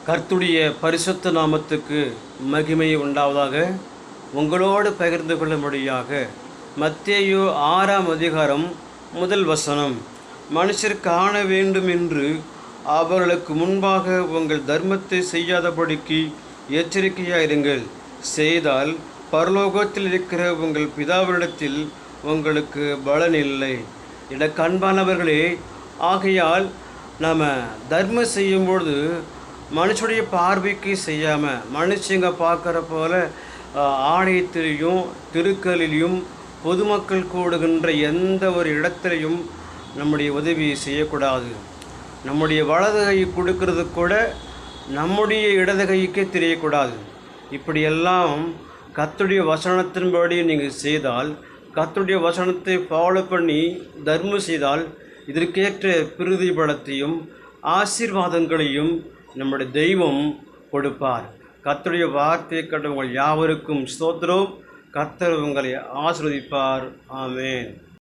கர்த்தருடைய பரிசுத்த நாமத்துக்கு மகிமை உண்டாவதாக. உங்களோடு பகிர்ந்து கொள்ளும்படியாக மத்தேயு 6ஆம் அதிகாரம் 1 வசனம். மனுஷர் காண வேண்டும் என்று அவர்களுக்கு முன்பாக உங்கள் தர்மத்தை செய்யாதபடிக்கு எச்சரிக்கையாயிருங்கள். செய்தால் பரலோகத்தில் இருக்கிற உங்கள் பிதாவினிடத்தில் உங்களுக்கு பலன் இல்லை. எனக்கு அன்பானவர்களே, ஆகையால் நாம் தர்மம் செய்யும்பொழுது மனுஷனுடைய பார்வைக்கு செய்யாமல், மனுஷங்க பார்க்குற போல் ஆலயத்திலையும் திருக்கலிலையும் பொதுமக்கள் கூடுகின்ற எந்த ஒரு இடத்துலையும் நம்முடைய உதவியை செய்யக்கூடாது. நம்முடைய வலது கை கொடுக்கறது கூட நம்முடைய இடது கைக்கே தெரியக்கூடாது. இப்படியெல்லாம் கர்த்தருடைய வசனத்தின்படி நீங்கள் செய்தால், கர்த்தருடைய வசனத்தை ஃபாலோ பண்ணி தர்மம் செய்தால் இதற்கேற்ற பிரதிபலத்தையும் ஆசீர்வாதங்களையும் நம்முடைய தெய்வம் கொடுப்பார். கர்த்தருடைய வார்த்தையை கேட்டவங்கள் யாவருக்கும் ஸ்தோத்திரம். கர்த்தர் உங்களை ஆசீர்வதிப்பார். ஆமென்.